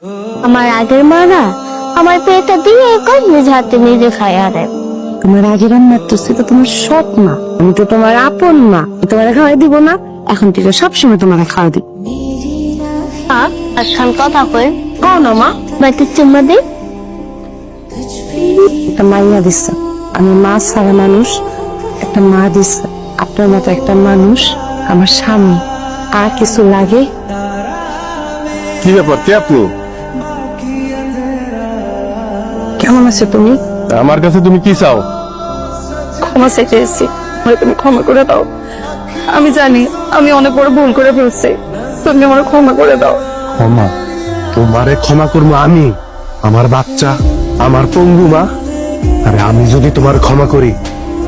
আমার আগের মা না আমার পেটটা দিয়ে কই নিজ হাতে নিজে খায় আরে। তোমার আগের রান্নার তো সেটা তোমার সৎ মা, আমি তো তোমার আপন মা, তোমার খাওয়াই দিব না? এখন থেকে সবসময় তোমার খাওয়া দিব। এখন কথা কই কও না মা। বাড়িতে চুম্মা দিই। একটা মাইয়া দিচ্ছে, আমি মা ছাড়া মানুষ, একটা মা দিচ্ছে আপনার মতো একটা মানুষ আমার স্বামী। আর কিছু লাগে? কি ব্যাপার, কে আপনি? কেমন আছো তুমি? আমার কাছে তুমি কি চাও? ক্ষমা চাইতে এসেছি, তুমি ক্ষমা করে দাও। আমি জানি আমি অনেক বড় ভুল করে ফেলছি, তুমি আমার ক্ষমা করে দাও। ক্ষমা? তোমারে ক্ষমা করবো আমি? আমার বাচ্চা, আমার পঙ্গু মা। আরে আমি যদি তোমার ক্ষমা করি,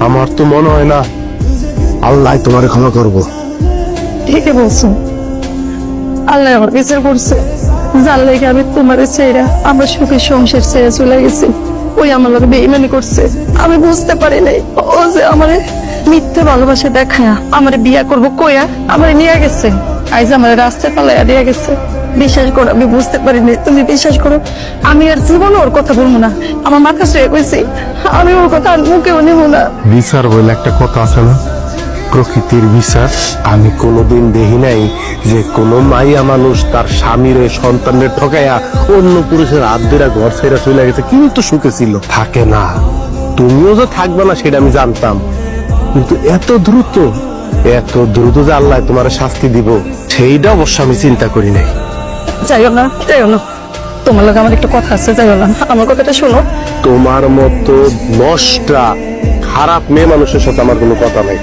আমার তো মনে হয় না আল্লাহ তোমারে ক্ষমা করবো। ঠিকই বলছো, আল্লাহ আমার বিচার করছে। যার লেগে আমি তোমার ছেড়ে আমরা সুখের সংসার ছেড়ে চলে গেছি, ওই আমার লোক বেইমানি করছে। আমি বুঝতে পারি নাই ও যে আমার মিথ্যে ভালোবাসা দেখায় আমার বিয়া করবো কইয়া আমার নিয়ে গেছে, আজ আমার রাস্তায় পালাইয়া দিয়ে গেছে। বিশ্বাস করো আমি বুঝতে পারিনি, তুমি বিশ্বাস করো আমি আর জীবনে ওর কথা বলবো না। আমার মাথা শুয়ে গেছে, আমি ওর কথা আর মুখেও নেবো না। বিচার বলে একটা কথা আছে না, প্রকৃতির বিচার। আমি কোনোদিন দেখি নাই যে কোনো মাইয়া মানুষ তার স্বামীর ওই সন্তানের ঠকাইয়া অন্য পুরুষের হাত ধরে ঘর ছেড়ে চলে গেছে, কিন্তু সুখে ছিল। থাকে না, তুমিও যে থাকবে না সেটা আমি জানতাম, কিন্তু এত দ্রুত যে আল্লাহ তোমার শাস্তি দিব সেইটা অবশ্য আমি চিন্তা করি নাই। যাইও না, যাইও না, তোমার লোক আমার একটা কথা আছে, যাইও না, আমার কথাটা শোনো। তোমার মতো নষ্টা খারাপ মেয়ে মানুষের সাথে আমার কোনো কথা নাই।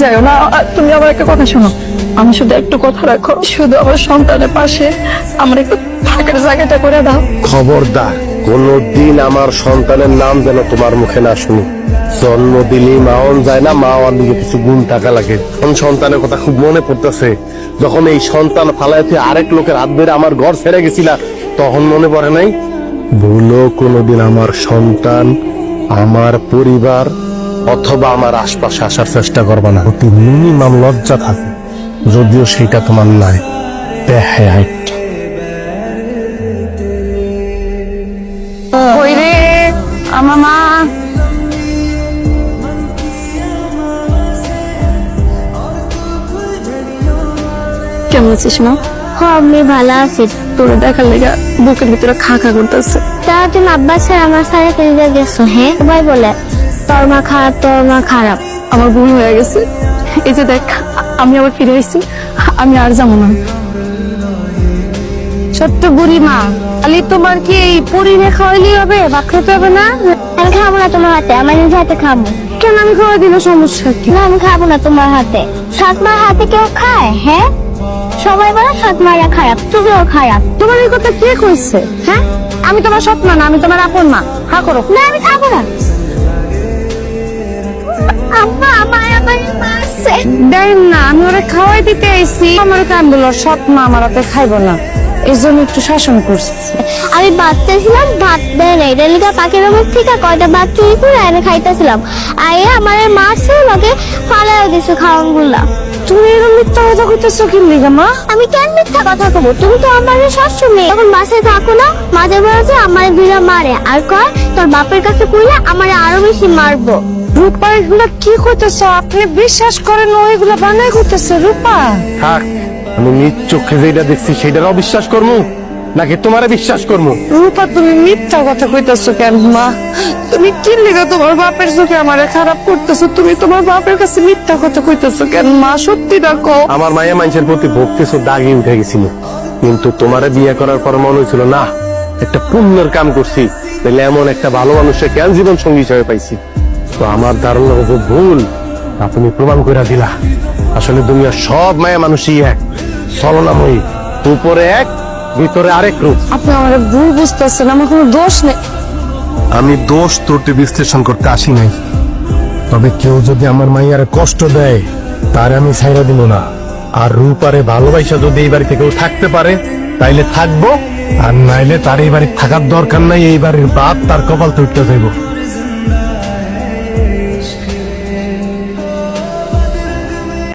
যাইও না, তুমি আমার একটা কথা শোনো, আমি শুধু একটু কথা রাখো, শুধু আমার সন্তানের পাশে আমার একটু থাকার জায়গাটা করে দাও। খবরদার কোনদিন আমার সন্তানের নাম যেন তোমার মুখে না শুনি। জন্ম দিলি মাওন যায় না, মা আর দিকে কিছু গুণ টাকা লাগে। সন্তানের কথা খুব মনে পড়তেছে, যখন এই সন্তান ফালায় তুই আরেক লোকের হাত ধরে আমার ঘর ছেড়ে গেছিলা, তখন মনে পড়ে নাই? ভুলো কোনোদিন আমার সন্তান, আমার পরিবার অথবা আমার আশপাশে আসার চেষ্টা করবা না। অতি মিনিমাম লজ্জা থাকে, যদিও সেটা তোমার নাই। ওই রে আমার মা, কেমন আছিস মা? হ্যাঁ আমি ভালো আছি। তোর দেখার লেগে বুকের ভিতরে খা খা করতেছে। তা তুমি আব্বা স্যার আমার সাথে কেটে গেছো? হ্যাঁ সবাই বলে তোর মা খারাপ, তোর মা খারাপ। আমার ভুল হয়ে গেছে, এই যে দেখ আমি আবার ফিরে এসেছি, আমি আর যাবো না। ছোট্ট বুড়ি মা, খালি তোমার কি এই পরিবে খাওয়াইলেই হবে, ভাত খেতে হবে না? আমি খাবো না তোমার হাতে, আমার নিজে হাতে খাবো। কেন আমি খাওয়াই দিলে সমস্যা কি? না আমি খাবো না তোমার হাতে। সৎমার হাতে কেউ খায়? হ্যাঁ সবাই বলে সৎমারা খারাপ, তুমিও খারাপ। তোমার এই কথা কে কইছে? হ্যাঁ আমি তোমার সৎ মা না, আমি তোমার আপন মা। হা করো। না আমি খাবো না। আম্মা আমার মারছে। দেন না, আমি ওরা খাওয়াই দিতে আইছি, আমার কাম বলো সৎ মা আমার হাতে খাইবো না, এই জন্য একটু শাসন করছি। আমি বাচ্চা ছিলাম, ভাত দেয় নাই, রেলিকা পাখির মুখ থেকে কয়টা ভাত চুরি করে এনে খাইতেছিলাম, আয়ে আমার মারছে, লোকে ফালাইয়া দিছে খাওয়ান গুলা। তুমি এরকম মিথ্যা কথা কইতেছো কি লিগা মা? আমি কেন মিথ্যা কথা কবো? তুমি তো আমার শাশু মেয়ে, যখন বাসায় থাকো না মাঝে মাঝে আমার দুইটা মারে আর কয় তোর বাপের কাছে কইলে আমার আরো বেশি মারবো। রূপা এগুলা কি কইতেছো? আপনি বিশ্বাস করেন ও এগুলা বানাই কইতেছে? রূপা থাক, আমি নিজ চোখে যেটা দেখছি সেটার অবিশ্বাস করবো নাকি তোমারে বিশ্বাস করবো? রূপা তুমি মিথ্যা কথা কইতেছো কেন মা? তুমি কি লিগা তোমার বাপের চোখে আমারে খারাপ করতেছো? তুমি তোমার বাপের কাছে মিথ্যা কথা কইতেছো কেন মা? সত্যি দেখো, আমার মায়া মানুষের প্রতি ভক্তি দাগি উঠে গেছিল, কিন্তু তোমারে বিয়ে করার পর মনে হয়েছিল না একটা পুণ্যের কাম করছি, তাহলে এমন একটা ভালো মানুষের কেন জীবন সঙ্গী হিসেবে পাইছি। তো আমার ধারণা যে ভুল তা তুমি প্রমাণ করে দিলা। আসলে দুনিয়ার সব মায়া মানুষই এক, ছলনাময়ী, উপরে এক ভিতরে আরেক রূপ। আপনি আমার ভুল বুঝতেছেন, আমার কোনো দোষ নেই। আমি দোষ ত্রুটি বিশ্লেষণ করতে আসি নাই, তবে কেউ যদি আমার মাইয়ারে কষ্ট দেয় তার আমি ছাইরা দিব না। আর রূপারে ভালোবাসা যদি এই বাড়িতে কেউ থাকতে পারে তাইলে থাকবো, আর নাইলে তার এই বাড়ি থাকার দরকার নাই। এই বাড়ির বাপ তার কপাল তুলতে যাইব।